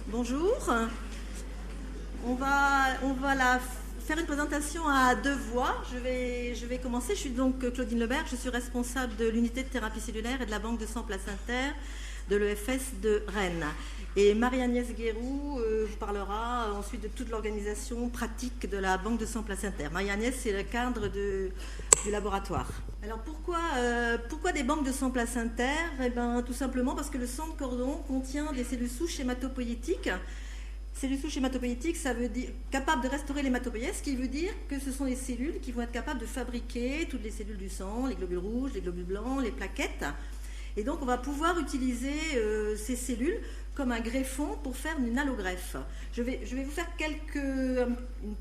Bonjour. On va faire une présentation à deux voix. Je vais commencer. Je suis donc Claudine Lebert. Je suis responsable de l'unité de thérapie cellulaire et de la banque de sang placentaire de l'EFS de Rennes. Et Marie-Agnès Guéroux vous parlera ensuite de toute l'organisation pratique de la banque de sang placentaire. Marie-Agnès, c'est le cadre du laboratoire. Alors pourquoi des banques de sang placentaire? Eh bien, tout simplement parce que le sang de cordon contient des cellules souches hématopoïétiques. Cellules souches hématopoïétiques, ça veut dire capable de restaurer l'hématopoïèse, ce qui veut dire que ce sont des cellules qui vont être capables de fabriquer toutes les cellules du sang, les globules rouges, les globules blancs, les plaquettes. Et donc on va pouvoir utiliser ces cellules comme un greffon pour faire une allogreffe. Je vais vous faire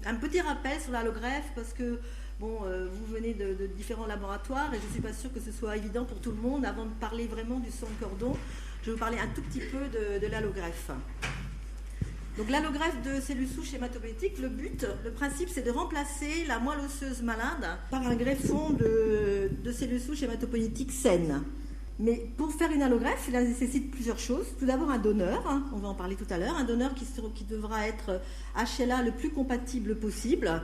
un petit rappel sur l'allogreffe parce que vous venez de différents laboratoires et je ne suis pas sûre que ce soit évident pour tout le monde. Avant de parler vraiment du sang de cordon, je vais vous parler un tout petit peu de l'allogreffe. Donc l'allogreffe de cellules souches hématopoïétiques, le principe c'est de remplacer la moelle osseuse malade par un greffon de cellules souches hématopoïétiques saines. Mais pour faire une allogreffe, cela nécessite plusieurs choses. Tout d'abord un donneur, on va en parler tout à l'heure, un donneur qui devra être HLA le plus compatible possible,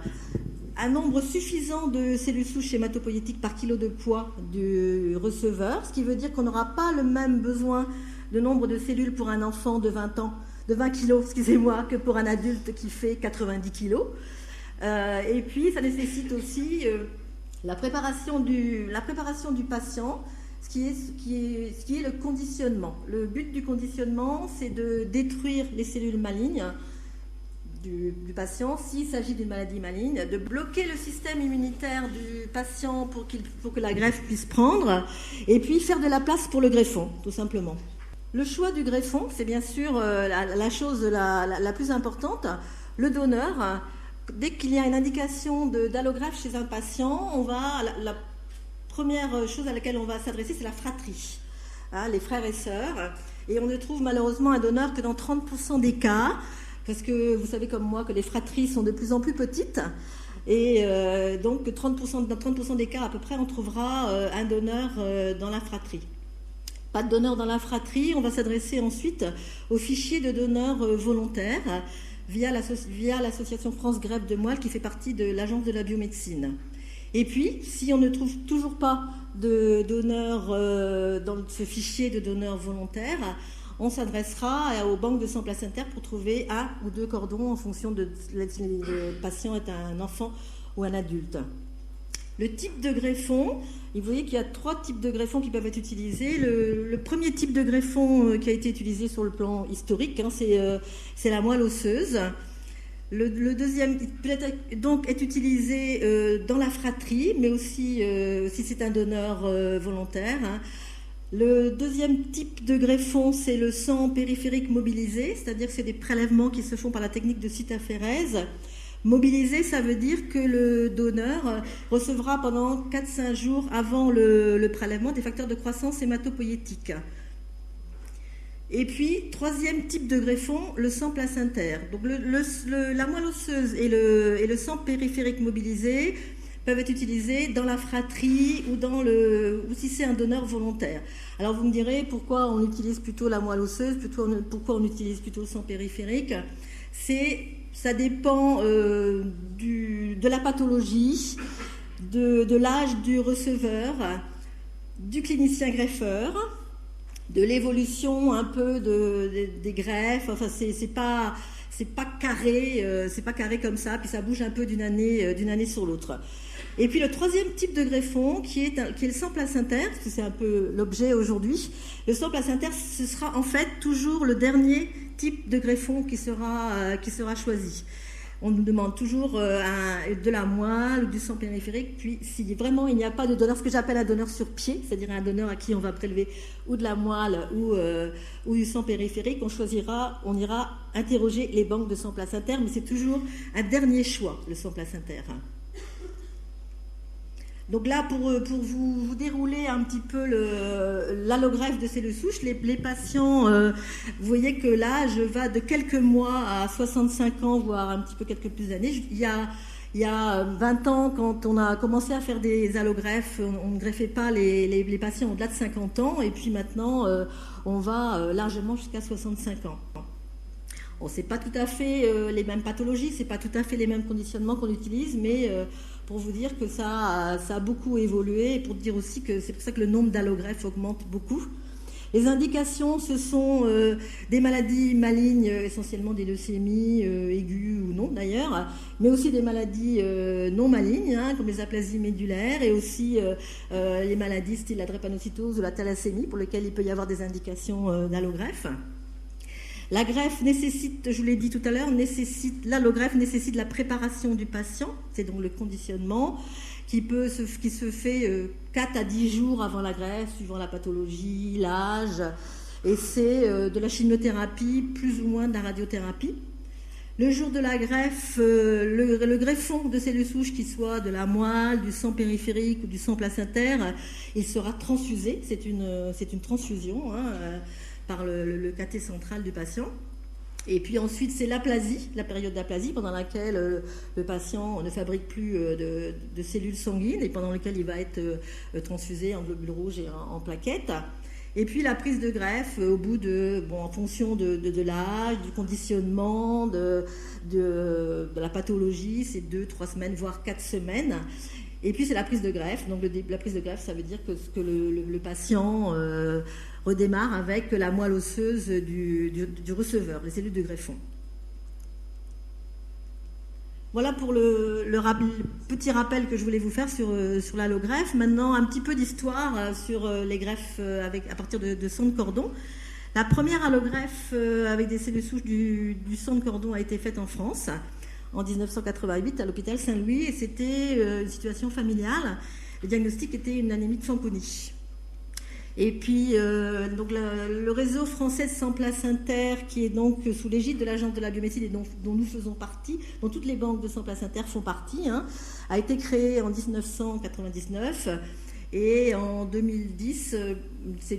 un nombre suffisant de cellules souches hématopoïétiques par kilo de poids du receveur, ce qui veut dire qu'on n'aura pas le même besoin de nombre de cellules pour un enfant de 20 kilos, que pour un adulte qui fait 90 kilos. Et puis ça nécessite aussi la préparation du patient, ce qui est le conditionnement. Le but du conditionnement, c'est de détruire les cellules malignes du patient, s'il s'agit d'une maladie maligne, de bloquer le système immunitaire du patient pour que la greffe puisse prendre, et puis faire de la place pour le greffon, tout simplement. Le choix du greffon, c'est bien sûr la chose la plus importante. Le donneur, dès qu'il y a une indication d'allogreffe chez un patient, la première chose à laquelle on va s'adresser, c'est la fratrie, les frères et sœurs. Et on ne trouve malheureusement un donneur que dans 30% des cas, parce que vous savez comme moi que les fratries sont de plus en plus petites. Et donc dans 30% des cas à peu près, on trouvera un donneur dans la fratrie. Pas de donneur dans la fratrie, on va s'adresser ensuite au fichier de donneurs volontaires via l'association France Greffe de Moelle qui fait partie de l'Agence de la biomédecine. Et puis, si on ne trouve toujours pas de donneurs dans ce fichier de donneurs volontaires, on s'adressera aux banques de sang placentaire pour trouver un ou deux cordons en fonction de si le patient est un enfant ou un adulte. Le type de greffon, vous voyez qu'il y a 3 types de greffons qui peuvent être utilisés. Le premier type de greffon qui a été utilisé sur le plan historique, c'est la moelle osseuse. Le deuxième peut-être donc est utilisé dans la fratrie, mais aussi si c'est un donneur volontaire. Le deuxième type de greffon, c'est le sang périphérique mobilisé, c'est-à-dire que c'est des prélèvements qui se font par la technique de cytaphérèse. Mobilisé, ça veut dire que le donneur recevra pendant 4-5 jours avant le prélèvement des facteurs de croissance hématopoïétique. Et puis, troisième type de greffon, le sang placentaire. Donc la moelle osseuse et le sang périphérique mobilisé peuvent être utilisés dans la fratrie ou si c'est un donneur volontaire. Alors vous me direz pourquoi on utilise plutôt la moelle osseuse, pourquoi on utilise plutôt le sang périphérique. Ça dépend de la pathologie, de l'âge du receveur, du clinicien greffeur, de l'évolution un peu des greffes. Enfin, c'est pas carré comme ça, puis ça bouge un peu d'une année sur l'autre. Et puis le troisième type de greffon qui est le sang placentaire, parce que c'est un peu l'objet aujourd'hui. Le sang placentaire, ce sera en fait toujours le dernier type de greffon qui sera choisi. On nous demande toujours de la moelle ou du sang périphérique. Puis si vraiment il n'y a pas de donneur, ce que j'appelle un donneur sur pied, c'est-à-dire un donneur à qui on va prélever ou de la moelle ou du sang périphérique, on ira interroger les banques de sang placentaire, mais c'est toujours un dernier choix, le sang placentaire. Donc là, pour vous dérouler un petit peu l'allogreffe de cellules souches, les patients, vous voyez que l'âge va de quelques mois à 65 ans, voire un petit peu quelques plus d'années. Il y a 20 ans, quand on a commencé à faire des allogreffes, on ne greffait pas les patients au-delà de 50 ans, et puis maintenant, on va largement jusqu'à 65 ans. Bon, c'est pas tout à fait les mêmes pathologies, c'est pas tout à fait les mêmes conditionnements qu'on utilise, mais pour vous dire que ça a beaucoup évolué et pour dire aussi que c'est pour ça que le nombre d'allogreffes augmente beaucoup. Les indications, ce sont des maladies malignes, essentiellement des leucémies aiguës ou non d'ailleurs, mais aussi des maladies non malignes, hein, comme les aplasies médulaires, et aussi les maladies style la drépanocytose ou la thalassémie, pour lesquelles il peut y avoir des indications d'allogreffe. La greffe nécessite, je vous l'ai dit tout à l'heure, l'allogreffe nécessite la préparation du patient, c'est donc le conditionnement, qui se fait 4 à 10 jours avant la greffe, suivant la pathologie, l'âge, et c'est de la chimiothérapie, plus ou moins de la radiothérapie. Le jour de la greffe, le greffon de cellules souches, qu'il soit de la moelle, du sang périphérique ou du sang placentaire, il sera transfusé, c'est une transfusion, hein, par le cathé central du patient. Et puis ensuite, c'est l'aplasie, la période d'aplasie, pendant laquelle le patient ne fabrique plus de cellules sanguines et pendant laquelle il va être transfusé en globules rouges et en plaquettes. Et puis la prise de greffe, au bout en fonction de l'âge, du conditionnement, de la pathologie, c'est 2, 3 semaines, voire 4 semaines. Et puis c'est la prise de greffe. Donc la prise de greffe, ça veut dire que le patient redémarre avec la moelle osseuse du receveur, les cellules de greffon. Voilà pour le petit rappel que je voulais vous faire sur l'allogreffe. Maintenant, un petit peu d'histoire sur les greffes à partir de sang de cordon. La première allogreffe avec des cellules souches du sang de cordon a été faite en France en 1988 à l'hôpital Saint-Louis, et c'était une situation familiale. Le diagnostic était une anémie de Fanconi. Et puis, donc le réseau français de sang placentaire, qui est donc sous l'égide de l'Agence de la biomédecine et dont nous faisons partie, dont toutes les banques de sang placentaire font partie, hein, a été créé en 1999. Et en 2010,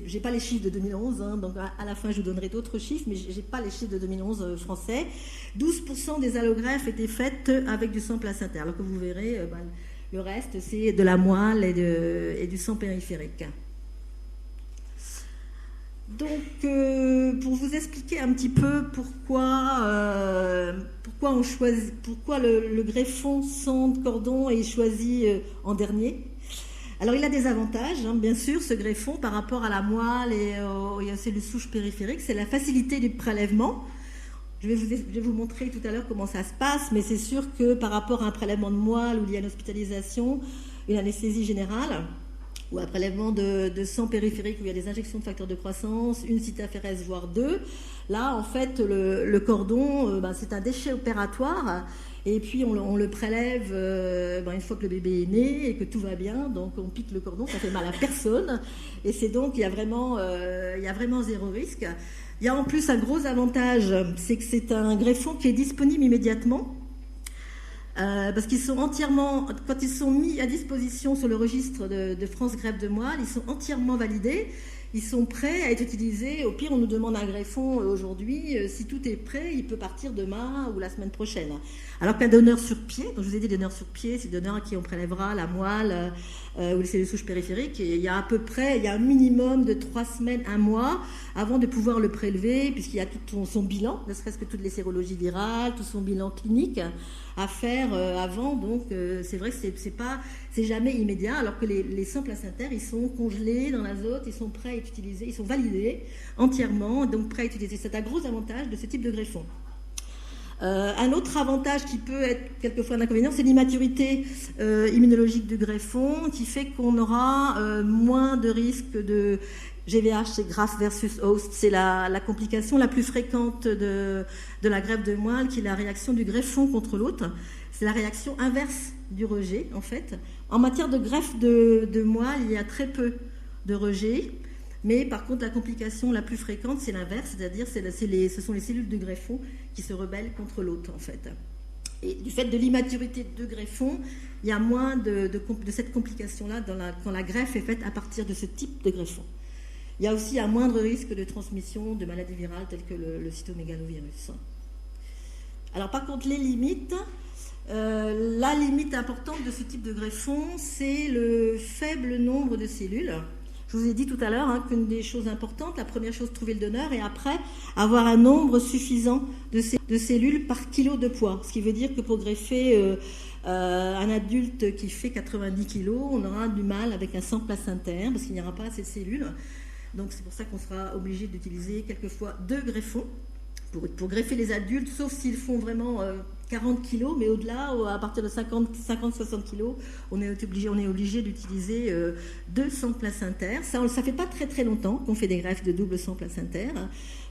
j'ai pas les chiffres de 2011, hein, donc à la fin je vous donnerai d'autres chiffres, mais j'ai pas les chiffres de 2011 français. 12% des allogreffes étaient faites avec du sang placentaire, alors que vous verrez, le reste c'est de la moelle et du sang périphérique. Donc, pour vous expliquer un petit peu pourquoi le greffon sang de cordon est choisi en dernier. Alors, il a des avantages, hein, bien sûr, ce greffon, par rapport à la moelle et aux cellules souches périphériques. C'est la facilité du prélèvement. Je vais vous montrer tout à l'heure comment ça se passe, mais c'est sûr que par rapport à un prélèvement de moelle où il y a une hospitalisation, une anesthésie générale, ou un prélèvement de sang périphérique où il y a des injections de facteurs de croissance, une cytaphérèse, voire 2, là, en fait, le cordon, c'est un déchet opératoire. Et puis on le prélève une fois que le bébé est né et que tout va bien, donc on pique le cordon, ça fait mal à personne, et c'est donc il y a vraiment zéro risque. Il y a en plus un gros avantage, c'est que c'est un greffon qui est disponible immédiatement, parce qu'ils sont entièrement, quand ils sont mis à disposition sur le registre de France Greffe de Moelle, ils sont entièrement validés. Ils sont prêts à être utilisés. Au pire, on nous demande un greffon aujourd'hui. Si tout est prêt, il peut partir demain ou la semaine prochaine. Alors qu'un donneur sur pied, donc je vous ai dit donneur sur pied, c'est le donneur à qui on prélèvera la moelle ou les cellules souches périphériques. Et il y a à peu près, il y a un minimum de 3 semaines, 1 mois avant de pouvoir le prélever, puisqu'il y a tout son bilan, ne serait-ce que toutes les sérologies virales, tout son bilan clinique à faire avant. Donc c'est vrai que c'est jamais immédiat, alors que les sangs placentaires, ils sont congelés dans l'azote, ils sont prêts à être utilisés, ils sont validés entièrement, donc prêts à être utilisés. C'est un gros avantage de ce type de greffon. Un autre avantage qui peut être quelquefois un inconvénient, c'est l'immaturité immunologique du greffon, qui fait qu'on aura moins de risques de GVH, c'est graft versus host, c'est la complication la plus fréquente de la greffe de moelle, qui est la réaction du greffon contre l'autre. C'est la réaction inverse du rejet, en fait. En matière de greffe de moelle, il y a très peu de rejet, mais par contre, la complication la plus fréquente, c'est l'inverse, c'est-à-dire ce sont les cellules de greffon qui se rebellent contre l'autre, en fait. Et du fait de l'immaturité de greffon, il y a moins de cette complication-là quand la greffe est faite à partir de ce type de greffon. Il y a aussi un moindre risque de transmission de maladies virales telles que le cytomégalovirus. Alors par contre, les limites, la limite importante de ce type de greffon, c'est le faible nombre de cellules. Je vous ai dit tout à l'heure qu'une des choses importantes, la première chose, trouver le donneur, et après, avoir un nombre suffisant de cellules par kilo de poids. Ce qui veut dire que pour greffer un adulte qui fait 90 kg, on aura du mal avec un sang placentaire, parce qu'il n'y aura pas assez de cellules. Donc c'est pour ça qu'on sera obligé d'utiliser quelquefois 2 greffons pour greffer les adultes, sauf s'ils font vraiment 40 kg, mais au-delà, à partir de 50-60 kg, on est obligé d'utiliser 2 sangs placentaires. Ça ne fait pas très très longtemps qu'on fait des greffes de double sang placentaire,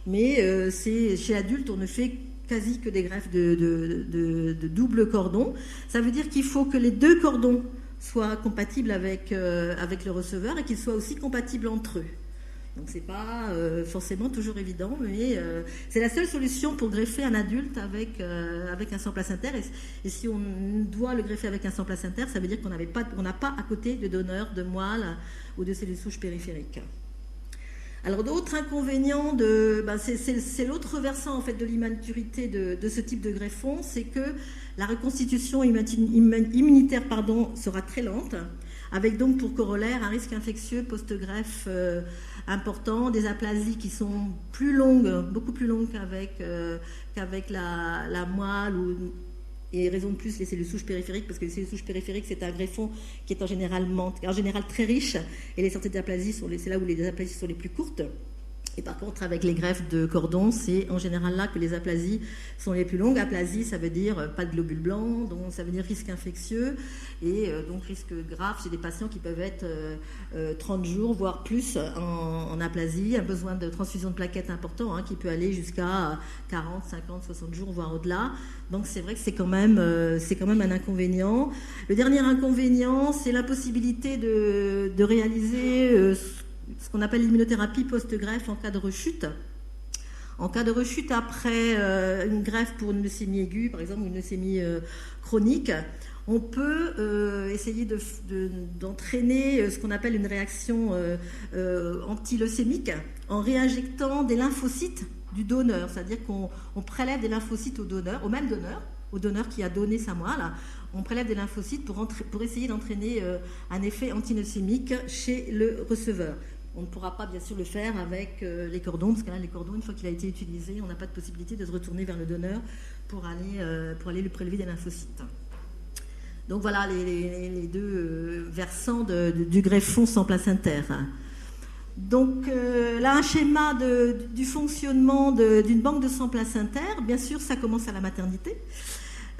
mais chez l'adulte, on ne fait quasi que des greffes de double cordon. Ça veut dire qu'il faut que les 2 cordons soient compatibles avec le receveur et qu'ils soient aussi compatibles entre eux. Donc c'est pas forcément toujours évident, mais c'est la seule solution pour greffer un adulte avec un sang placentaire. Et si on doit le greffer avec un sang placentaire, ça veut dire qu'on n'a pas à côté de donneur de moelle ou de cellules souches périphériques. Alors d'autres inconvénients, c'est l'autre versant en fait de l'immaturité de ce type de greffon, c'est que la reconstitution immunitaire sera très lente, avec donc pour corollaire un risque infectieux post-greffe important, des aplasies qui sont plus longues, beaucoup plus longues qu'avec la moelle et raison de plus les cellules souches périphériques, parce que les cellules souches périphériques, c'est un greffon qui est en général très riche, et les sorties d'aplasie, c'est là où les aplasies sont les plus courtes. Et par contre, avec les greffes de cordon, c'est en général là que les aplasies sont les plus longues. Aplasie, ça veut dire pas de globules blancs, donc ça veut dire risque infectieux, et donc risque grave chez des patients qui peuvent être 30 jours, voire plus en aplasie, un besoin de transfusion de plaquettes important, qui peut aller jusqu'à 40, 50, 60 jours, voire au-delà. Donc c'est vrai que c'est quand même un inconvénient. Le dernier inconvénient, c'est l'impossibilité de réaliser ce qu'on appelle l'immunothérapie post-greffe en cas de rechute. En cas de rechute après une greffe pour une leucémie aiguë, par exemple, ou une leucémie chronique, on peut essayer d'entraîner ce qu'on appelle une réaction antileucémique en réinjectant des lymphocytes du donneur. C'est-à-dire qu'on prélève des lymphocytes au même donneur, au donneur qui a donné sa moelle. On prélève des lymphocytes pour essayer d'entraîner un effet antileucémique chez le receveur. On ne pourra pas bien sûr le faire avec les cordons, parce que là, les cordons, une fois qu'il a été utilisé, on n'a pas de possibilité de se retourner vers le donneur pour aller lui prélever des lymphocytes. Donc voilà les 2 versants du greffon sans placentaire. Donc là, un schéma du fonctionnement d'une banque de sang placentaire. Bien sûr, ça commence à la maternité.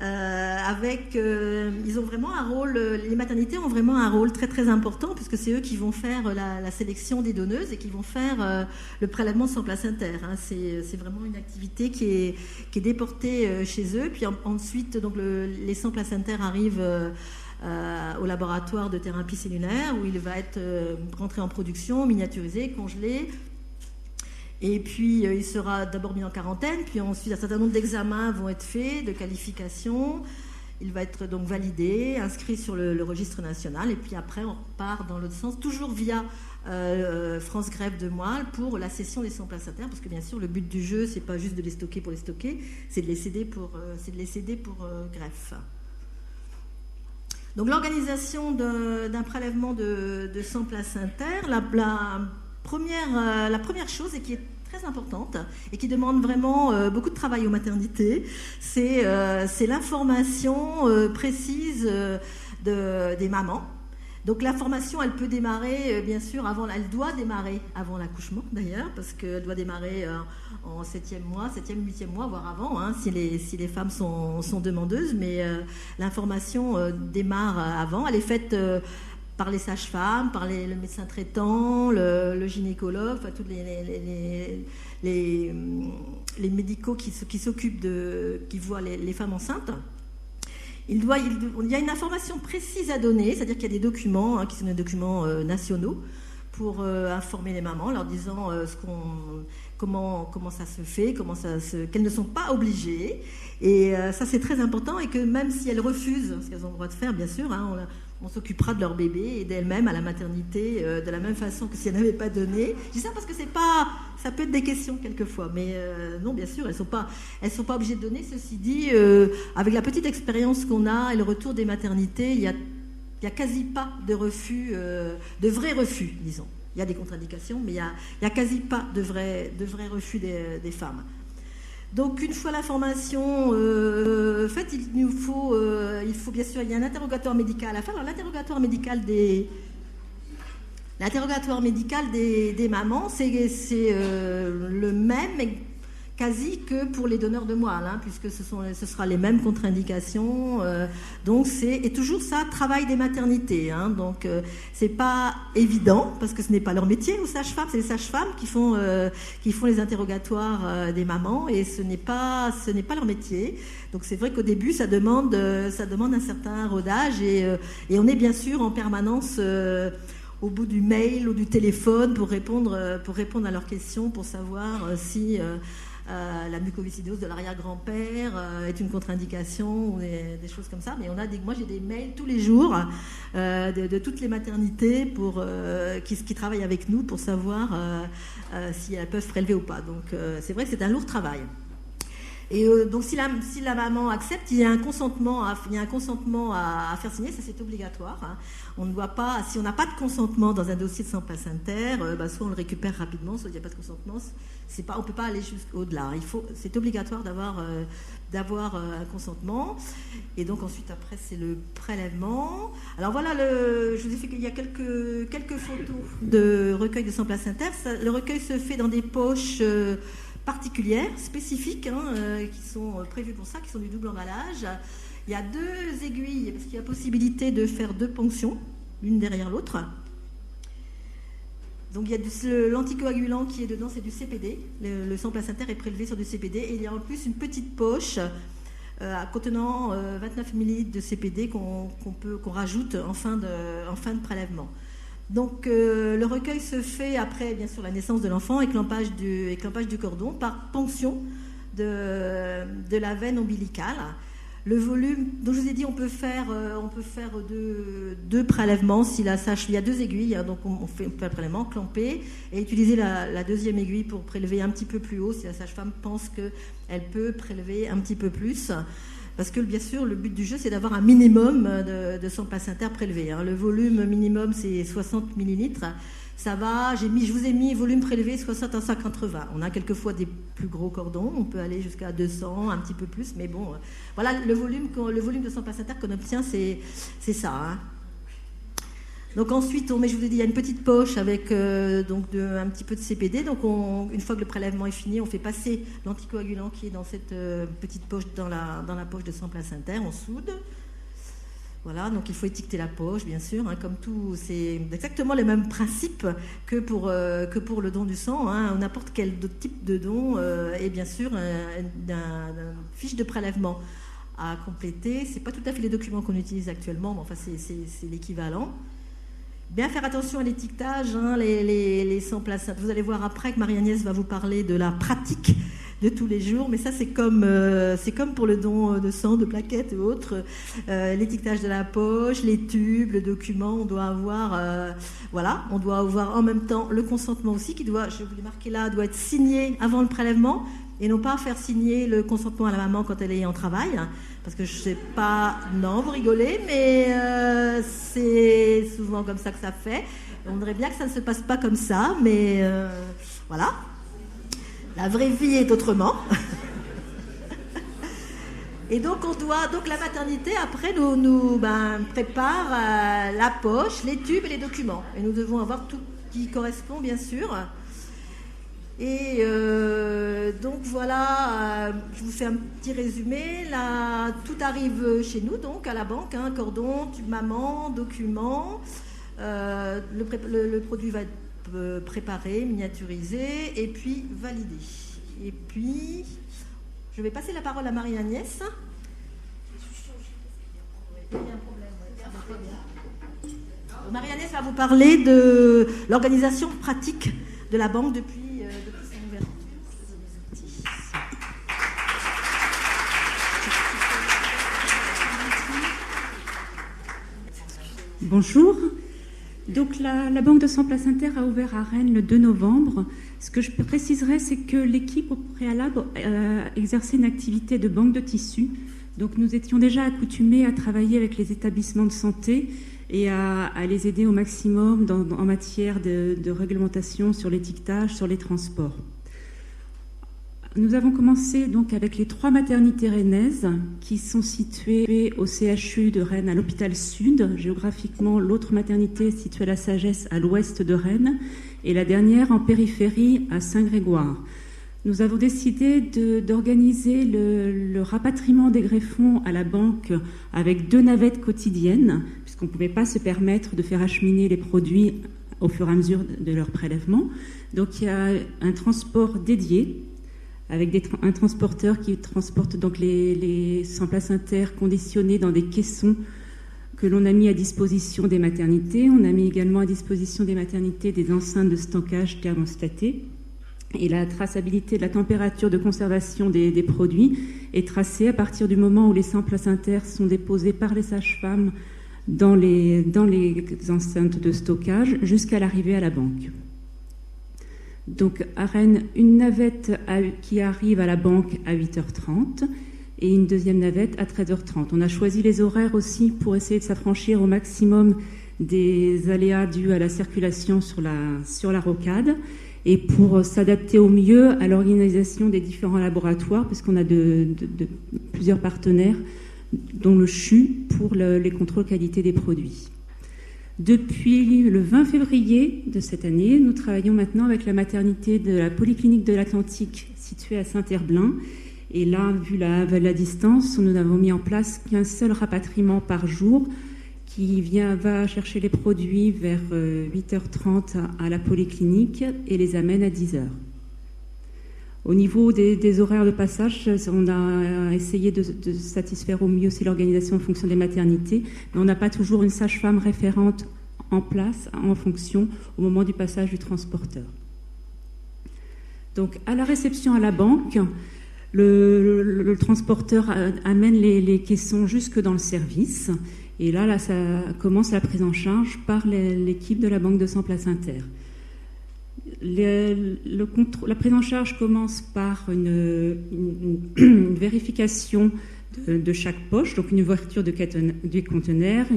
Ils ont vraiment un rôle, les maternités ont vraiment un rôle très très important, puisque c'est eux qui vont faire la sélection des donneuses et qui vont faire le prélèvement de sang placentaire. C'est vraiment une activité qui est déportée chez eux. Puis ensuite, donc les sangs placentaires arrivent au laboratoire de thérapie cellulaire, où il va être rentré en production, miniaturisé, congelé. Et puis, il sera d'abord mis en quarantaine, puis ensuite, un certain nombre d'examens vont être faits, de qualifications. Il va être donc validé, inscrit sur le registre national, et puis après, on repart dans l'autre sens, toujours via France Greffe de Moelle pour la cession des sangs placentaires, parce que bien sûr, le but du jeu, c'est pas juste de les stocker pour les stocker, c'est de les céder pour greffe. Donc, l'organisation d'un prélèvement de sang placentaire, la première chose, et qui est très importante et qui demande vraiment beaucoup de travail aux maternités, c'est l'information précise des mamans. Donc l'information, elle peut démarrer, bien sûr, elle doit démarrer avant l'accouchement d'ailleurs, parce qu'elle doit démarrer en 7e mois, 7e, 8e mois, voire avant, si les femmes sont demandeuses, mais l'information démarre avant. Elle est faite par les sages-femmes, par le médecin traitant, le gynécologue, enfin tous les médicaux qui s'occupent qui voient les femmes enceintes. Il y a une information précise à donner, c'est-à-dire qu'il y a des documents qui sont des documents nationaux pour informer les mamans, leur disant comment ça se fait, qu'elles ne sont pas obligées. Et ça, c'est très important, et que même si elles refusent, ce qu'elles ont le droit de faire, bien sûr, on s'occupera de leur bébé et d'elles-mêmes à la maternité de la même façon que si elles n'avaient pas donné. Je dis ça parce que ça peut être des questions quelquefois, mais non, bien sûr, elles sont pas obligées de donner. Ceci dit, avec la petite expérience qu'on a et le retour des maternités, il y a quasi pas de refus, de vrais refus, disons. Il il y a des contre-indications, mais il n'y a quasi pas de vrais refus des femmes. Donc, une fois la formation faite, il faut bien sûr, il y a un interrogatoire médical à faire. Alors, l'interrogatoire médical des mamans, c'est le même quasi que pour les donneurs de moelle, hein, puisque ce sera les mêmes contre-indications. Donc et toujours ça, travail des maternités. Hein, donc c'est pas évident parce que ce n'est pas leur métier aux sages-femmes, c'est les sages-femmes qui font les interrogatoires des mamans et ce n'est pas leur métier. Donc c'est vrai qu'au début ça demande un certain rodage et on est bien sûr en permanence au bout du mail ou du téléphone pour répondre à leurs questions, pour savoir si la mucoviscidose de l'arrière-grand-père est une contre-indication ou des choses comme ça. Mais moi j'ai des mails tous les jours de toutes les maternités qui travaillent avec nous pour savoir si elles peuvent prélever ou pas. Donc c'est vrai que c'est un lourd travail. Et donc si la maman accepte, il y a un consentement à faire signer, ça c'est obligatoire. Hein. On ne doit pas, si on n'a pas de consentement dans un dossier de sang placentaire, soit on le récupère rapidement, soit il n'y a pas de consentement, on ne peut pas aller jusqu'au-delà. C'est obligatoire d'avoir un consentement. Et donc ensuite après c'est le prélèvement. Alors voilà, je vous ai fait qu'il y a quelques photos de recueil de sang placentaire. Le recueil se fait dans des poches particulières, spécifiques, qui sont prévues pour ça, qui sont du double emballage. Il y a 2 aiguilles, parce qu'il y a possibilité de faire 2 ponctions, l'une derrière l'autre. Donc il y a l'anticoagulant qui est dedans, c'est du CPD. Le sang placentaire est prélevé sur du CPD. Et il y a en plus une petite poche contenant 29 ml de CPD qu'on rajoute en fin de prélèvement. Donc le recueil se fait après, bien sûr, la naissance de l'enfant, éclampage du cordon par ponction de la veine ombilicale. Le volume, donc je vous ai dit, on peut faire 2 prélèvements si la sage. Il y a 2 aiguilles, hein, donc on fait un prélèvement, clamper et utiliser la 2e aiguille pour prélever un petit peu plus haut si la sage-femme pense qu'elle peut prélever un petit peu plus. Parce que bien sûr, le but du jeu, c'est d'avoir un minimum de sang placentaire prélevé. Hein. Le volume minimum, c'est 60 millilitres. Ça va, je vous ai mis volume prélevé 60 à 180. On a quelquefois des plus gros cordons, on peut aller jusqu'à 200, un petit peu plus, mais bon, voilà, le volume de sang placentaire qu'on obtient, c'est ça. Hein. Donc ensuite, je vous ai dit, il y a une petite poche avec un petit peu de CPD. Donc une fois que le prélèvement est fini, on fait passer l'anticoagulant qui est dans cette petite poche dans la poche de sang placentaire, on soude. Voilà, donc il faut étiqueter la poche, bien sûr, hein, comme tout, c'est exactement le même principe que pour le don du sang, hein, n'importe quel type de don, et bien sûr une fiche de prélèvement à compléter. C'est pas tout à fait les documents qu'on utilise actuellement, mais enfin c'est l'équivalent. Bien faire attention à l'étiquetage, hein, les sangs placentaires. Vous allez voir après que Marie-Agnès va vous parler de la pratique de tous les jours, mais ça c'est comme pour le don de sang, de plaquettes et autres. L'étiquetage de la poche, les tubes, le document, on doit avoir en même temps le consentement aussi qui doit, je vous l'ai marqué là, doit être signé avant le prélèvement et non pas faire signer le consentement à la maman quand elle est en travail. Parce que je sais pas, non, vous rigolez, mais c'est souvent comme ça que ça fait. On aimerait bien que ça ne se passe pas comme ça, mais voilà. La vraie vie est autrement. Et donc la maternité après nous prépare la poche, les tubes et les documents. Et nous devons avoir tout qui correspond, bien sûr. Et donc voilà, je vous fais un petit résumé. Là, tout arrive chez nous, donc à la banque, hein, cordon, tube maman, documents. Le produit va être préparé, miniaturisé et puis validé. Et puis, je vais passer la parole à Marie-Agnès. Marie-Agnès va vous parler de l'organisation pratique de la banque depuis son ouverture. Bonjour. Donc la banque de sang placentaire a ouvert à Rennes le 2 novembre. Ce que je préciserai, c'est que l'équipe au préalable exerçait une activité de banque de tissus. Donc nous étions déjà accoutumés à travailler avec les établissements de santé et à les aider au maximum en matière de réglementation sur l'étiquetage, sur les transports. Nous avons commencé donc avec les 3 maternités rennaises qui sont situées au CHU de Rennes, à l'hôpital Sud. Géographiquement, l'autre maternité est située à la Sagesse, à l'ouest de Rennes, et la dernière en périphérie, à Saint-Grégoire. Nous avons décidé d'organiser le rapatriement des greffons à la banque avec 2 navettes quotidiennes, puisqu'on ne pouvait pas se permettre de faire acheminer les produits au fur et à mesure de leur prélèvement. Donc il y a un transport dédié, avec un transporteur qui transporte donc les sans placentaires conditionnés dans des caissons que l'on a mis à disposition des maternités. On a mis également à disposition des maternités des enceintes de stockage thermostatées. Et la traçabilité de la température de conservation des produits est tracée à partir du moment où les sans placentaires sont déposés par les sages-femmes dans les enceintes de stockage jusqu'à l'arrivée à la banque. Donc à Rennes, une navette qui arrive à la banque à 8h30 et une deuxième navette à 13h30. On a choisi les horaires aussi pour essayer de s'affranchir au maximum des aléas dus à la circulation sur la rocade et pour s'adapter au mieux à l'organisation des différents laboratoires, puisqu'on a plusieurs partenaires, dont le CHU, pour les contrôles qualité des produits. Depuis le 20 février de cette année, nous travaillons maintenant avec la maternité de la Polyclinique de l'Atlantique située à Saint-Herblain. Et là, vu la distance, nous n'avons mis en place qu'un seul rapatriement par jour qui va chercher les produits vers 8h30 à la Polyclinique et les amène à 10h. Au niveau des horaires de passage, on a essayé de satisfaire au mieux aussi l'organisation en fonction des maternités, mais on n'a pas toujours une sage-femme référente en place en fonction au moment du passage du transporteur. Donc à la réception à la banque, le transporteur amène les caissons jusque dans le service, et là ça commence la prise en charge par l'équipe de la banque de sang placentaire. La prise en charge commence par une vérification de chaque poche, donc une ouverture du conteneur,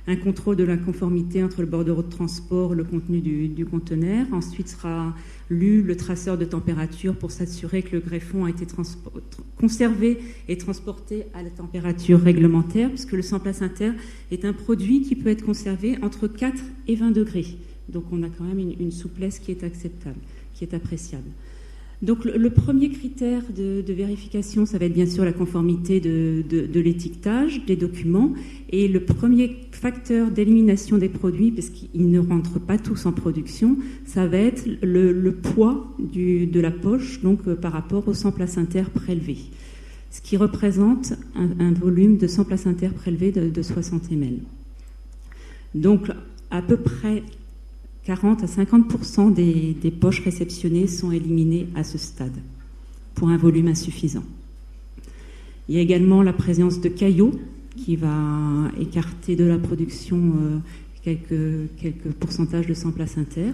un contrôle de la conformité entre le bordereau de transport, le contenu du conteneur. Ensuite sera lu le traceur de température pour s'assurer que le greffon a été conservé et transporté à la température réglementaire, puisque le sang placentaire est un produit qui peut être conservé entre 4 et 20 degrés. Donc on a quand même une souplesse qui est acceptable, qui est appréciable. Donc le premier critère de vérification, ça va être bien sûr la conformité de l'étiquetage des documents, et le premier facteur d'élimination des produits, parce qu'ils ne rentrent pas tous en production, ça va être le poids de la poche, donc par rapport au sang placentaire prélevé, ce qui représente un volume de sang placentaire prélevé de 60 ml. Donc à peu près 40 à 50% des poches réceptionnées sont éliminées à ce stade, pour un volume insuffisant. Il y a également la présence de caillots qui va écarter de la production quelques pourcentages de sang placentaire.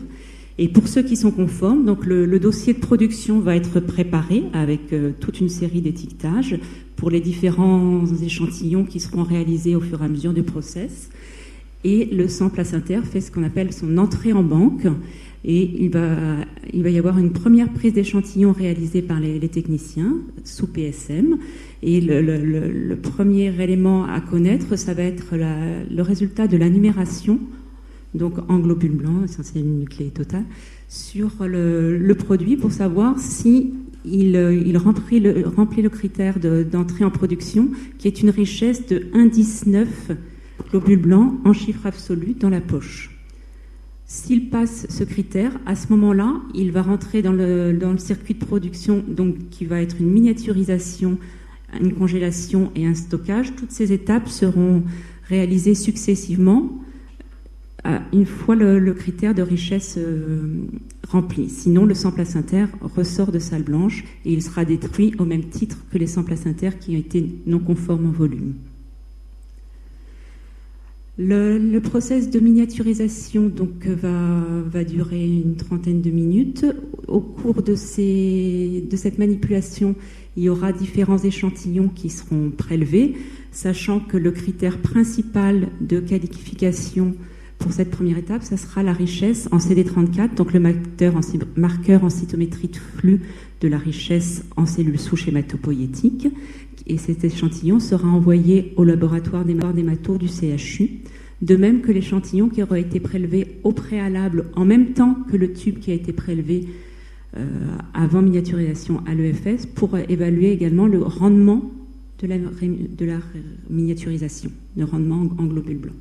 Et pour ceux qui sont conformes, donc le dossier de production va être préparé avec toute une série d'étiquetages pour les différents échantillons qui seront réalisés au fur et à mesure du process. Et le sang placentaire fait ce qu'on appelle son entrée en banque. Et il va y avoir une première prise d'échantillon réalisée par les techniciens sous PSM. Et le premier élément à connaître, ça va être le résultat de la numération, donc en globule blanc, essentiellement nucléé total, sur le produit pour savoir si il remplit le critère d'entrée en production, qui est une richesse de 1,19 globule blanc en chiffre absolu dans la poche. S'il passe ce critère, à ce moment-là, il va rentrer dans le circuit de production, donc qui va être une miniaturisation, une congélation et un stockage. Toutes ces étapes seront réalisées successivement une fois le critère de richesse rempli. Sinon, le sang placentaire ressort de salle blanche et il sera détruit au même titre que les sangs placentaires qui ont été non conformes en volume. Le process de miniaturisation donc, va durer une trentaine de minutes. Au cours de cette manipulation, Il y aura différents échantillons qui seront prélevés, sachant que le critère principal de qualification pour cette première étape, ça sera la richesse en CD34, donc le marqueur en cytométrie de flux de la richesse en cellules souches hématopoïétiques. Et cet échantillon sera envoyé au laboratoire d'hémato du CHU, de même que l'échantillon qui aura été prélevé au préalable en même temps que le tube qui a été prélevé avant miniaturisation à l'EFS pour évaluer également le rendement de la miniaturisation, le rendement en globules blancs.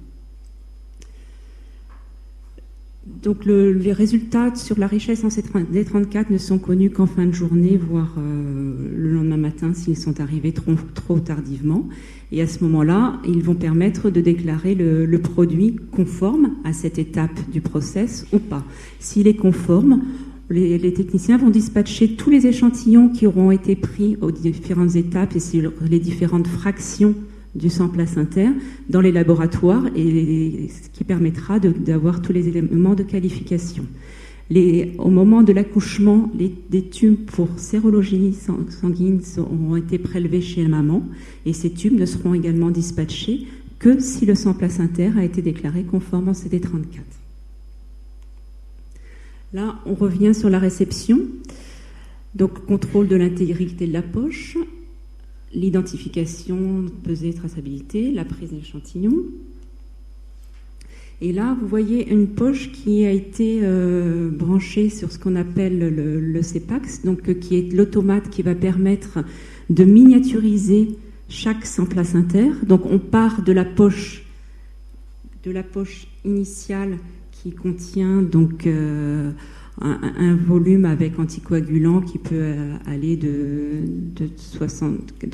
Donc les résultats sur la richesse en CD34 ne sont connus qu'en fin de journée, voire le lendemain matin s'ils sont arrivés trop tardivement. Et à ce moment-là, ils vont permettre de déclarer le produit conforme à cette étape du process ou pas. S'il est conforme, les techniciens vont dispatcher tous les échantillons qui auront été pris aux différentes étapes et sur les différentes fractions du sang placentaire dans les laboratoires, et ce qui permettra d'avoir tous les éléments de qualification. Au moment de l'accouchement, des tubes pour sérologie sanguine auront été prélevés chez la maman, et ces tubes ne seront également dispatchés que si le sang placentaire a été déclaré conforme en CD34. Là, on revient sur la réception. Donc, contrôle de l'intégrité de la poche, l'identification, pesée, traçabilité, la prise d'échantillon. Et là, vous voyez une poche qui a été branchée sur ce qu'on appelle le CEPAX, donc qui est l'automate qui va permettre de miniaturiser chaque sang placentaire. Donc, on part de la poche initiale qui contient donc un volume avec anticoagulant qui peut aller de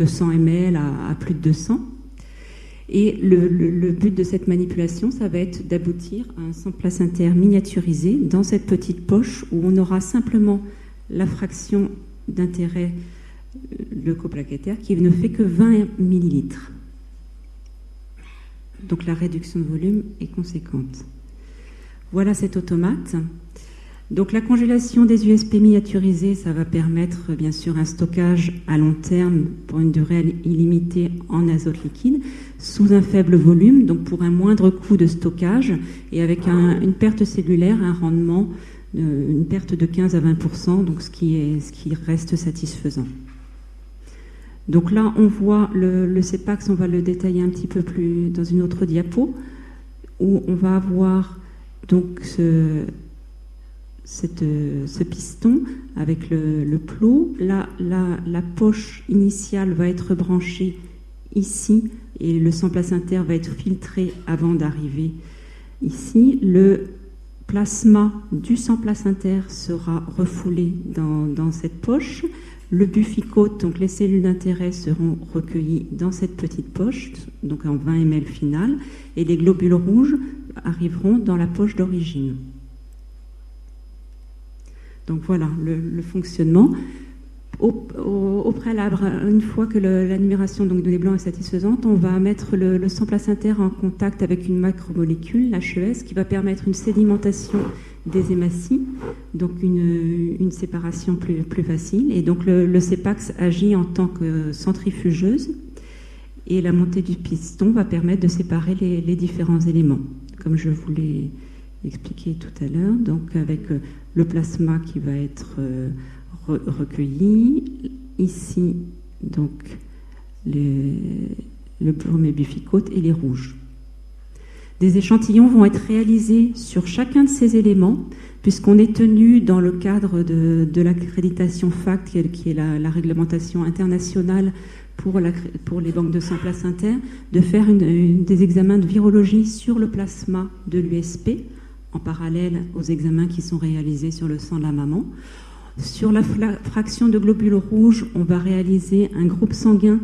100 ml à plus de 200. Et le but de cette manipulation, ça va être d'aboutir à un sang placentaire miniaturisé dans cette petite poche où on aura simplement la fraction d'intérêt leucoplaquettaire qui ne fait que 20 millilitres. Donc la réduction de volume est conséquente. Voilà cet automate. Donc la congélation des USP miniaturisés, ça va permettre bien sûr un stockage à long terme pour une durée illimitée en azote liquide, sous un faible volume, donc pour un moindre coût de stockage, et avec une perte cellulaire, un rendement, une perte de 15 à 20%, donc ce qui reste satisfaisant. Donc là, on voit le CEPAX, on va le détailler un petit peu plus dans une autre diapo, où on va avoir donc ce piston avec le plot. Là, la poche initiale va être branchée ici et le sang placentaire va être filtré avant d'arriver ici. Le plasma du sang placentaire sera refoulé dans cette poche. Le buffycote, donc les cellules d'intérêt, seront recueillies dans cette petite poche, donc en 20 ml final, et les globules rouges arriveront dans la poche d'origine. Donc voilà le fonctionnement. Au préalable, une fois que la numération donc, de les blancs est satisfaisante, on va mettre le sang placentaire en contact avec une macromolécule, l'HES, qui va permettre une sédimentation des hématies, donc une séparation plus facile. Et donc le CEPAX agit en tant que centrifugeuse, et la montée du piston va permettre de séparer les différents éléments, comme je vous l'ai expliqué tout à l'heure, donc avec le plasma qui va être recueilli, ici donc le premier buffycote et les rouges. Des échantillons vont être réalisés sur chacun de ces éléments, puisqu'on est tenu dans le cadre de l'accréditation FACT, qui est la réglementation internationale pour les banques de sang placentaire, de faire des examens de virologie sur le plasma de l'USP, en parallèle aux examens qui sont réalisés sur le sang de la maman. Sur la fraction de globules rouges, on va réaliser un groupe sanguin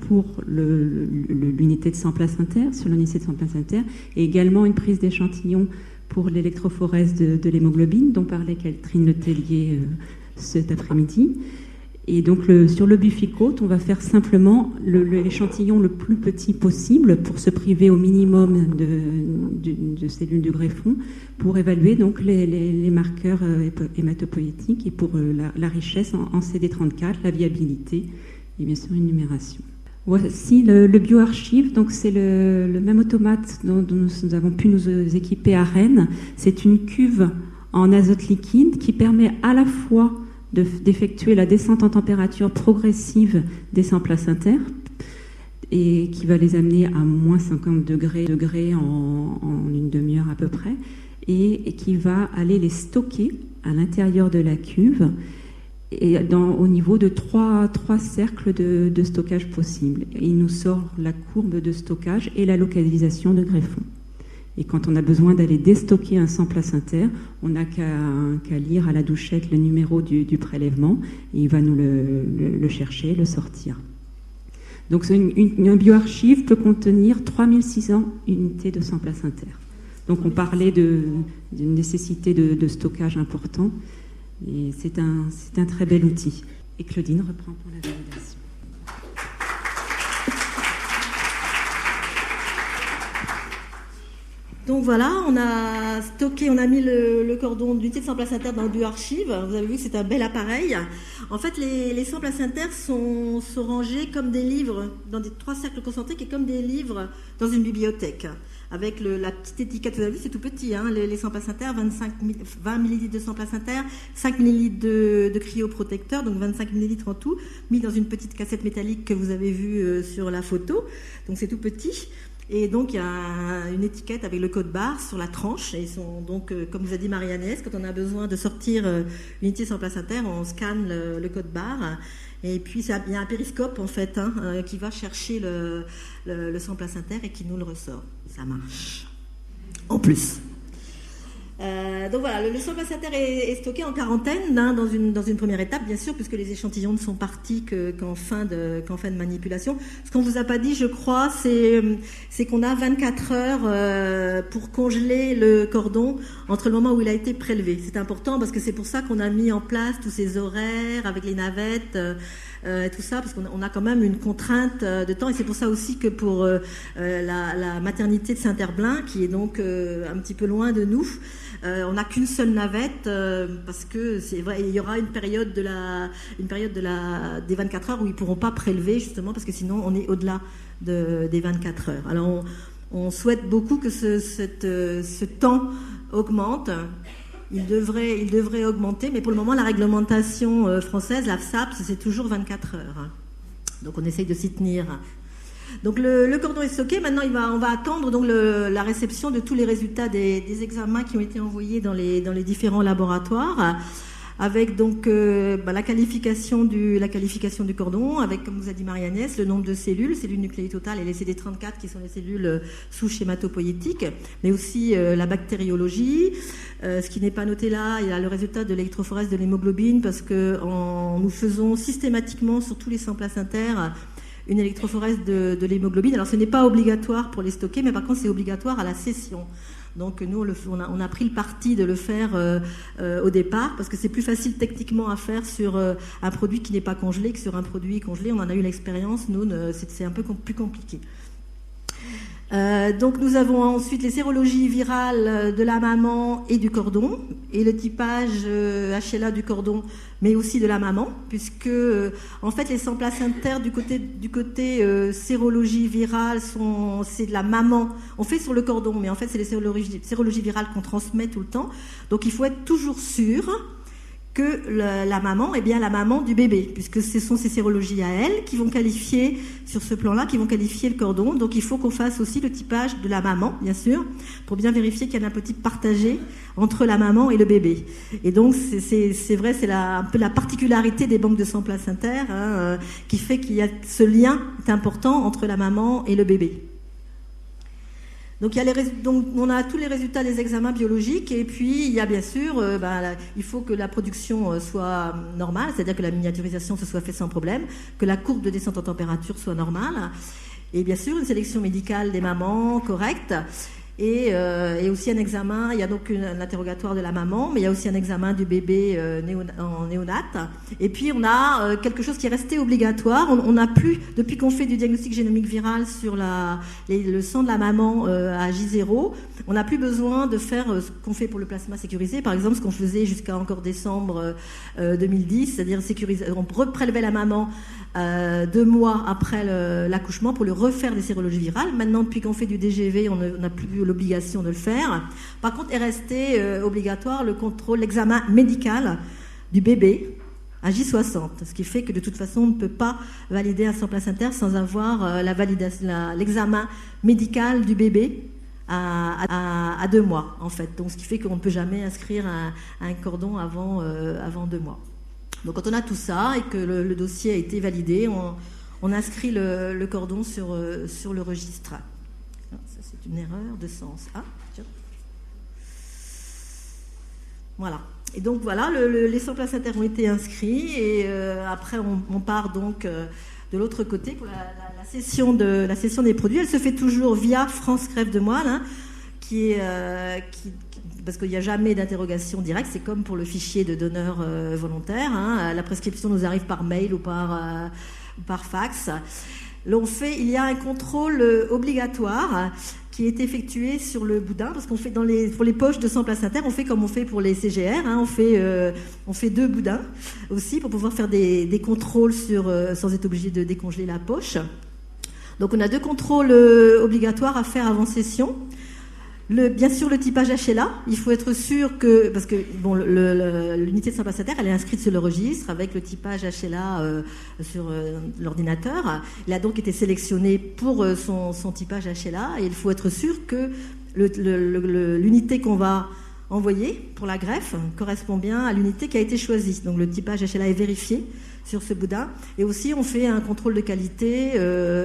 pour l'unité de sang placentaire, sur l'unité de sang placentaire, et également une prise d'échantillon pour l'électrophorèse de l'hémoglobine, dont parlait Catherine Letellier cet après-midi. Et donc sur le buffycote, on va faire simplement l'échantillon le plus petit possible pour se priver au minimum de cellules de greffon pour évaluer donc les marqueurs hématopoïétiques et pour la richesse en CD34, la viabilité et bien sûr une numération. Voici le bioarchive, donc c'est le même automate dont nous avons pu nous équiper à Rennes. C'est une cuve en azote liquide qui permet à la fois d'effectuer la descente en température progressive des sangs placentaires et qui va les amener à moins 50 degrés en une demi-heure à peu près et qui va aller les stocker à l'intérieur de la cuve et au niveau de trois cercles de stockage possibles. Et il nous sort la courbe de stockage et la localisation de greffons. Et quand on a besoin d'aller déstocker un sang placentaire, on n'a qu'à lire à la douchette le numéro du prélèvement et il va nous le chercher, le sortir. Donc un bioarchive peut contenir 3600 unités de sang placentaire. Donc on parlait d'une nécessité de stockage important et c'est un très bel outil. Et Claudine reprend pour la validation. Donc voilà, on a mis le cordon d'unité de sang placentaire dans le bioarchive. Vous avez vu que c'est un bel appareil. En fait, les sangs placentaires sont rangés comme des livres, dans des 3 cercles concentriques et comme des livres dans une bibliothèque. Avec la petite étiquette, vous avez vu, c'est tout petit, hein, les sangs placentaires, 20 ml de sang placentaire, 5 ml de cryoprotecteur, donc 25 ml en tout, mis dans une petite cassette métallique que vous avez vue sur la photo. Donc c'est tout petit. Et donc, il y a une étiquette avec le code barre sur la tranche. Et ils sont donc, comme vous a dit Marie-Agnès, quand on a besoin de sortir une unité sans placentaire, on scanne le code barre. Et puis, il y a un périscope, en fait, qui va chercher le sang placentaire et qui nous le ressort. Ça marche. En plus. Donc voilà, le sang placentaire est stocké en quarantaine dans une première étape, bien sûr, puisque les échantillons ne sont partis qu'en fin de manipulation. Ce qu'on ne vous a pas dit, je crois, c'est qu'on a 24 heures pour congeler le cordon entre le moment où il a été prélevé. C'est important parce que c'est pour ça qu'on a mis en place tous ces horaires avec les navettes et tout ça, parce qu'on a quand même une contrainte de temps. Et c'est pour ça aussi que pour la maternité de Saint-Herblain, qui est donc un petit peu loin de nous, on n'a qu'une seule navette parce que c'est vrai, il y aura une période des 24 heures où ils ne pourront pas prélever, justement parce que sinon on est au-delà des 24 heures. Alors on souhaite beaucoup que ce temps augmente. Il devrait augmenter, mais pour le moment la réglementation française, la FSAPS, c'est toujours 24 heures. Donc on essaye de s'y tenir. Donc le cordon est stocké. Maintenant, on va attendre donc la réception de tous les résultats des examens qui ont été envoyés dans les différents laboratoires, avec donc la qualification du cordon, avec, comme vous a dit Marie-Agnès, le nombre de cellules nucléides totales et les CD34 qui sont les cellules souches hématopoïétiques, mais aussi la bactériologie. Ce qui n'est pas noté là, il y a le résultat de l'électrophorèse de l'hémoglobine, parce que nous faisons systématiquement sur tous les sangs placentaires une électrophorèse de l'hémoglobine. Alors ce n'est pas obligatoire pour les stocker, mais par contre c'est obligatoire à la session. Donc nous on a pris le parti de le faire au départ, parce que c'est plus facile techniquement à faire sur un produit qui n'est pas congelé que sur un produit congelé. On en a eu l'expérience, nous c'est un peu plus compliqué. Donc nous avons ensuite les sérologies virales de la maman et du cordon, et le typage HLA du cordon, mais aussi de la maman, puisque en fait les sangs placentaires du côté sérologie virale c'est de la maman. On fait sur le cordon, mais en fait c'est les sérologies virales qu'on transmet tout le temps. Donc il faut être toujours sûr que la maman est bien la maman du bébé, puisque ce sont ces sérologies à elle qui vont qualifier, sur ce plan-là, qui vont qualifier le cordon. Donc il faut qu'on fasse aussi le typage de la maman, bien sûr, pour bien vérifier qu'il y a un petit partagé entre la maman et le bébé. Et donc c'est vrai, c'est un peu la particularité des banques de sang placentaire, qui fait qu'il y a ce lien important entre la maman et le bébé. Donc, on a tous les résultats des examens biologiques, et puis il y a bien sûr, il faut que la production soit normale, c'est-à-dire que la miniaturisation se soit faite sans problème, que la courbe de descente en température soit normale, et bien sûr une sélection médicale des mamans correcte. et aussi un examen. Il y a donc un interrogatoire de la maman, mais il y a aussi un examen du bébé en néonate. Et puis on a quelque chose qui est resté obligatoire. On n'a plus, depuis qu'on fait du diagnostic génomique viral sur le sang de la maman à J0, on n'a plus besoin de faire ce qu'on fait pour le plasma sécurisé, par exemple ce qu'on faisait jusqu'à encore décembre 2010, c'est-à-dire sécuriser, on reprélevait la maman 2 mois après l'accouchement pour lui refaire des sérologies virales. Maintenant, depuis qu'on fait du DGV, on n'a plus l'obligation de le faire. Par contre, est resté obligatoire le contrôle, l'examen médical du bébé à J60, ce qui fait que de toute façon, on ne peut pas valider un sang placentaire sans avoir l'examen médical du bébé à 2 mois, en fait. Donc, ce qui fait qu'on ne peut jamais inscrire un cordon avant 2 mois. Donc, quand on a tout ça et que le dossier a été validé, on inscrit le cordon sur le registre. Ça, c'est une erreur de sens. Ah, tiens. Voilà. Et donc, voilà, les sangs placentaires ont été inscrits. Et après, on part donc de l'autre côté pour la session des produits. Elle se fait toujours via France Greffe de Moelle, hein, parce qu'il n'y a jamais d'interrogation directe. C'est comme pour le fichier de donneurs volontaires. Hein. La prescription nous arrive par mail ou par fax. Il y a un contrôle obligatoire qui est effectué sur le boudin, parce qu'on fait pour les poches de sang placentaire, on fait comme on fait pour les CGR, hein, on fait 2 boudins aussi pour pouvoir faire des contrôles sans être obligé de décongeler la poche. Donc on a 2 contrôles obligatoires à faire avant session. Bien sûr, le typage HLA, il faut être sûr parce que bon, l'unité de sang placentaire, elle est inscrite sur le registre avec le typage HLA sur l'ordinateur. Il a donc été sélectionné pour son typage HLA et il faut être sûr que l'unité qu'on va envoyer pour la greffe correspond bien à l'unité qui a été choisie. Donc le typage HLA est vérifié sur ce boudin. Et aussi, on fait un contrôle de qualité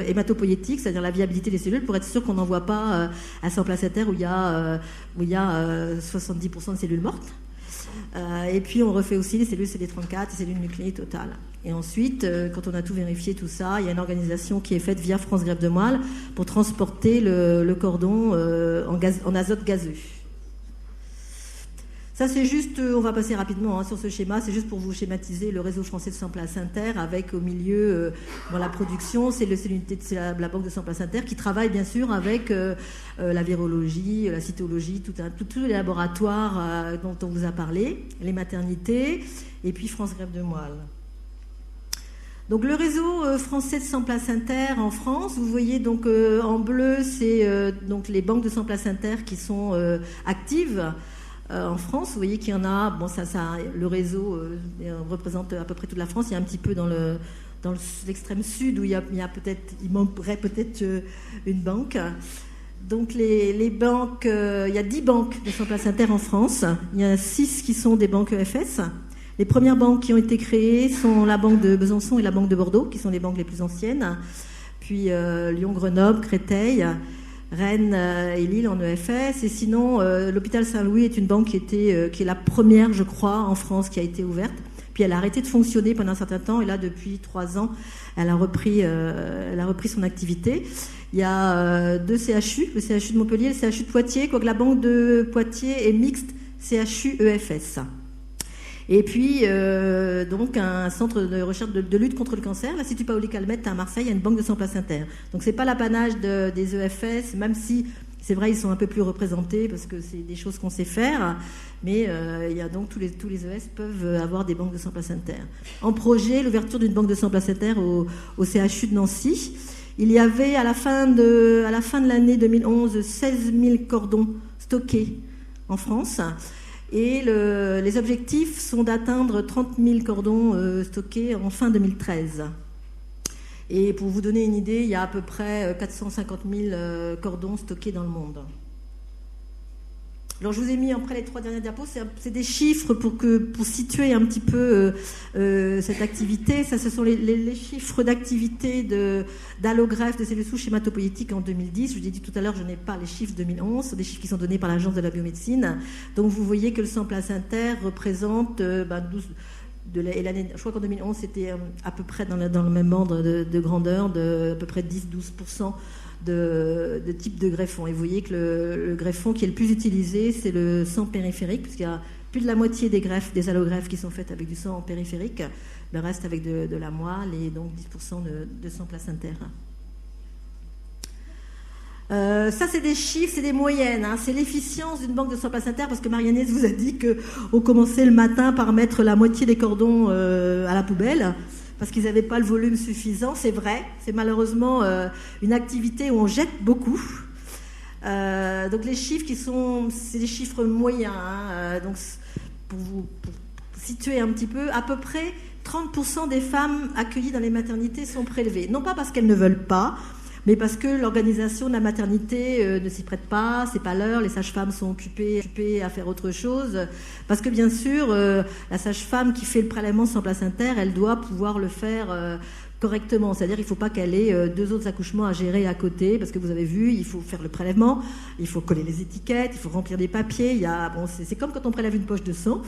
hématopoïétique, c'est-à-dire la viabilité des cellules, pour être sûr qu'on n'envoie pas un sang placentaire où il y a 70% de cellules mortes. Et puis, on refait aussi les cellules CD34 et cellules nucléées totales. Et ensuite, quand on a tout vérifié, tout ça, il y a une organisation qui est faite via France Greffe de Moelle pour transporter le cordon en azote gazeux. Ça, c'est juste, on va passer rapidement sur ce schéma, c'est juste pour vous schématiser le réseau français de sang placentaire avec au milieu, dans la production, c'est l'unité de la banque de sang placentaire qui travaille bien sûr avec la virologie, la cytologie, tous les laboratoires dont on vous a parlé, les maternités, et puis France Greffe de Moelle. Donc le réseau français de sang placentaire en France, vous voyez donc en bleu, c'est donc les banques de sang placentaire qui sont actives. En France, vous voyez qu'il y en a, bon, le réseau représente à peu près toute la France. Il y a un petit peu dans l'extrême sud où il manquerait peut-être une banque. Donc les banques, il y a 10 banques de sang placentaire en France. Il y en a 6 qui sont des banques EFS. Les premières banques qui ont été créées sont la banque de Besançon et la banque de Bordeaux, qui sont les banques les plus anciennes. Puis Lyon, Grenoble, Créteil, Rennes et Lille en EFS. Et sinon, l'hôpital Saint-Louis est une banque qui est la première, je crois, en France qui a été ouverte. Puis elle a arrêté de fonctionner pendant un certain temps. Et là, depuis 3 ans, elle a repris son activité. Il y a 2 CHU, le CHU de Montpellier et le CHU de Poitiers, quoique la banque de Poitiers est mixte CHU-EFS. Et puis, donc, un centre de recherche de lutte contre le cancer, l'Institut Paoli Calmette à Marseille, il y a une banque de sang placentaire. Donc, c'est pas l'apanage des EFS, même si, c'est vrai, ils sont un peu plus représentés parce que c'est des choses qu'on sait faire, mais il y a donc tous les ES peuvent avoir des banques de sang placentaire. En projet, l'ouverture d'une banque de sang placentaire au CHU de Nancy. Il y avait, à la fin de l'année 2011, 16 000 cordons stockés en France. Et les objectifs sont d'atteindre 30 000 cordons stockés en fin 2013. Et pour vous donner une idée, il y a à peu près 450 000 cordons stockés dans le monde. Alors je vous ai mis après les 3 dernières diapos, c'est des chiffres pour situer un petit peu cette activité. Ça, ce sont les chiffres d'activité d'allogreffe de cellules souches hématopoïétiques en 2010. Je vous ai dit tout à l'heure, je n'ai pas les chiffres 2011, c'est des chiffres qui sont donnés par l'Agence de la biomédecine. Donc vous voyez que le sang placentaire représente 12. Je crois qu'en 2011, c'était à peu près dans le même ordre de grandeur, de à peu près 10-12% de type de greffon. Et vous voyez que le greffon qui est le plus utilisé, c'est le sang périphérique, puisqu'il y a plus de la moitié des greffes, des allogreffes qui sont faites avec du sang périphérique, le reste avec de la moelle et donc 10% de sang placentaire. Ça, c'est des chiffres, c'est des moyennes. C'est l'efficience d'une banque de sang placentaire, parce que Marie-Agnès vous a dit qu'on commençait le matin par mettre la moitié des cordons à la poubelle, parce qu'ils n'avaient pas le volume suffisant. C'est vrai, c'est malheureusement une activité où on jette beaucoup. Donc les chiffres c'est des chiffres moyens. Donc pour situer un petit peu, à peu près 30% des femmes accueillies dans les maternités sont prélevées. Non pas parce qu'elles ne veulent pas, mais parce que l'organisation de la maternité ne s'y prête pas, c'est pas l'heure, les sages-femmes sont occupées à faire autre chose. Parce que bien sûr, la sage-femme qui fait le prélèvement sans placentaire, elle doit pouvoir le faire correctement. C'est-à-dire qu'il ne faut pas qu'elle ait 2 autres accouchements à gérer à côté, parce que vous avez vu, il faut faire le prélèvement, il faut coller les étiquettes, il faut remplir des papiers. C'est comme quand on prélève une poche de sang.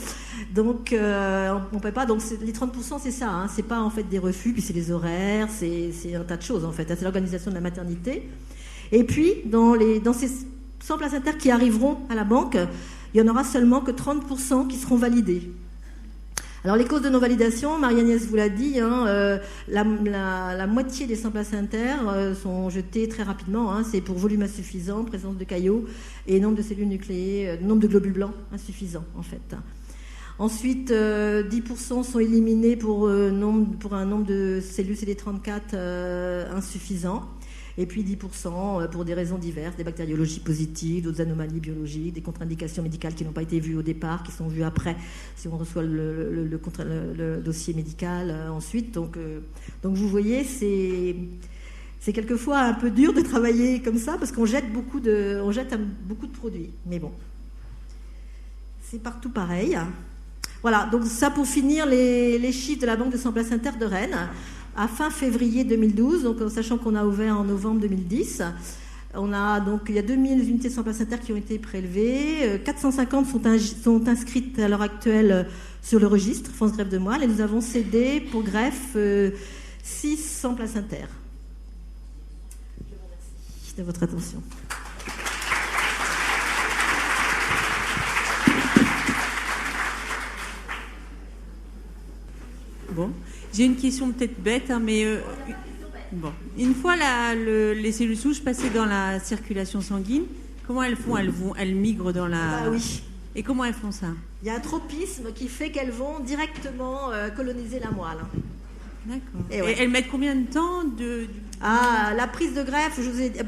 Donc, on ne peut pas. Donc, les 30%, c'est ça. C'est pas en fait des refus, puis c'est les horaires, c'est un tas de choses en fait. C'est l'organisation de la maternité. Et puis, dans ces 100 placentaires qui arriveront à la banque, il n'y en aura seulement que 30% qui seront validés. Alors les causes de non-validation, Marie-Agnès vous l'a dit, la moitié des 100 placentaires sont jetées très rapidement. C'est pour volume insuffisant, présence de caillots et nombre de cellules nucléées, nombre de globules blancs insuffisant en fait. Ensuite, 10% sont éliminés pour un nombre de cellules CD34 insuffisant. Et puis 10% pour des raisons diverses, des bactériologies positives, d'autres anomalies biologiques, des contre-indications médicales qui n'ont pas été vues au départ, qui sont vues après, si on reçoit le dossier médical ensuite. Donc vous voyez, c'est quelquefois un peu dur de travailler comme ça, parce qu'on jette beaucoup de produits. Mais bon, c'est partout pareil. Voilà, donc ça pour finir les chiffres de la Banque de sang placentaire de Rennes. À fin février 2012, donc en sachant qu'on a ouvert en novembre 2010, il y a 2000 unités de sang placentaire qui ont été prélevées, 450 sont inscrites à l'heure actuelle sur le registre France Greffe de Moelle, et nous avons cédé pour greffe 6 sang placentaires. Je vous remercie de votre attention. Bon. J'ai une question peut-être bête, mais bon. Une fois les cellules souches passées dans la circulation sanguine, comment elles font ? Elles migrent dans la... Ah oui. Et comment elles font ça ? Il y a un tropisme qui fait qu'elles vont directement coloniser la moelle. D'accord. Ouais. Et elles mettent combien de temps la prise de greffe, je vous ai dit...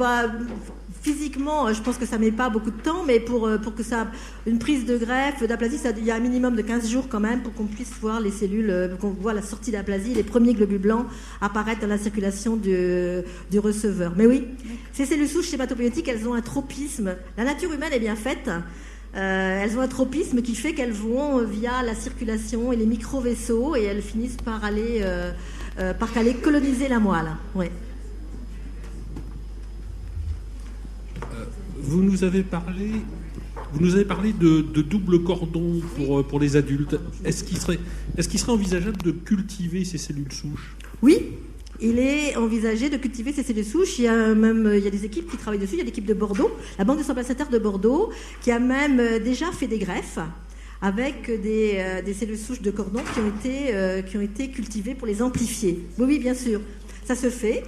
Physiquement, je pense que ça ne met pas beaucoup de temps, mais pour que une prise de greffe d'aplasie, il y a un minimum de 15 jours quand même pour qu'on puisse voir les cellules, qu'on voit la sortie d'aplasie, les premiers globules blancs apparaître dans la circulation du receveur. Mais oui, ces cellules souches hématopoïétiques, elles ont un tropisme. La nature humaine est bien faite. Elles ont un tropisme qui fait qu'elles vont via la circulation et les micro-vaisseaux, et elles finissent par aller coloniser la moelle. Ouais. Vous nous avez parlé de double cordon pour les adultes. Est-ce qu'il serait envisageable de cultiver ces cellules souches ? Oui, il est envisagé de cultiver ces cellules souches. Il y a des équipes qui travaillent dessus. Il y a l'équipe de Bordeaux, la Banque de sang placentaire de Bordeaux, qui a même déjà fait des greffes avec des cellules souches de cordon qui ont été cultivées pour les amplifier. Oui, bien sûr, ça se fait.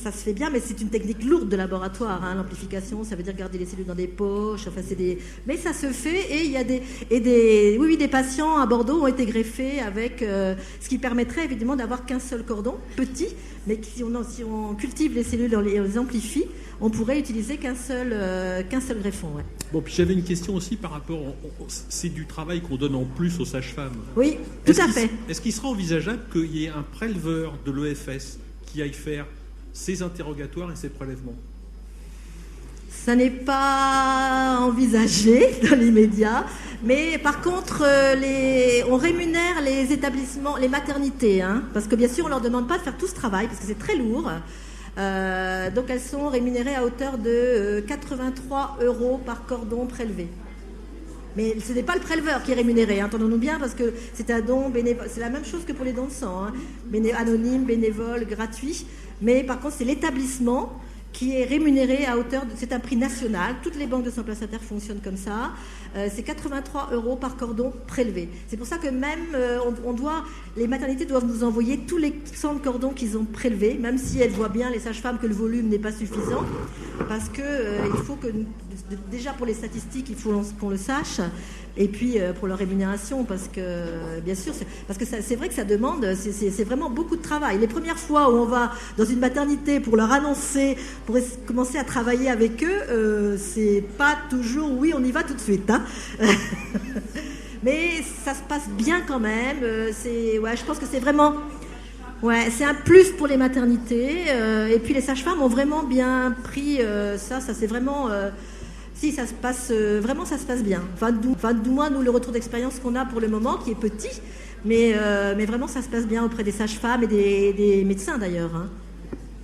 Ça se fait bien, mais c'est une technique lourde de laboratoire. L'amplification, ça veut dire garder les cellules dans des poches. Mais ça se fait, et il y a des patients à Bordeaux ont été greffés avec ce qui permettrait évidemment d'avoir qu'un seul cordon, petit, mais si on cultive les cellules, on les amplifie, on pourrait utiliser qu'un seul greffon. Ouais. Bon, puis j'avais une question aussi par rapport, c'est du travail qu'on donne en plus aux sages-femmes. Oui, tout à fait. Est-ce qu'il sera envisageable qu'il y ait un préleveur de l'EFS qui aille faire ces interrogatoires et ces prélèvements ? Ça n'est pas envisagé dans l'immédiat, mais par contre, on rémunère les établissements, les maternités, parce que bien sûr, on ne leur demande pas de faire tout ce travail, parce que c'est très lourd. Donc elles sont rémunérées à hauteur de 83 € par cordon prélevé. Mais ce n'est pas le préleveur qui est rémunéré, entendons-nous bien, parce que c'est un don bénévole. C'est la même chose que pour les dons de sang, anonyme, bénévole, gratuit. Mais par contre, c'est l'établissement qui est rémunéré à hauteur de... C'est un prix national, toutes les banques de sang placentaire fonctionnent comme ça. C'est 83 € par cordon prélevé. C'est pour ça que même les maternités doivent nous envoyer tous les 100 cordons qu'ils ont prélevés, même si elles voient bien, les sages-femmes, que le volume n'est pas suffisant, parce que il faut que, déjà pour les statistiques, il faut qu'on le sache, et puis pour leur rémunération, parce que bien sûr, parce que c'est vrai que ça demande, c'est vraiment beaucoup de travail. Les premières fois où on va dans une maternité pour leur annoncer, pour commencer à travailler avec eux, c'est pas toujours oui, on y va tout de suite, hein. Mais ça se passe bien quand même. Je pense que c'est vraiment, c'est un plus pour les maternités. Et puis les sages-femmes ont vraiment bien pris ça c'est vraiment. Si ça se passe vraiment, ça se passe bien. Enfin, du moins nous le retour d'expérience qu'on a pour le moment, qui est petit, mais vraiment ça se passe bien auprès des sages-femmes et des médecins d'ailleurs, hein.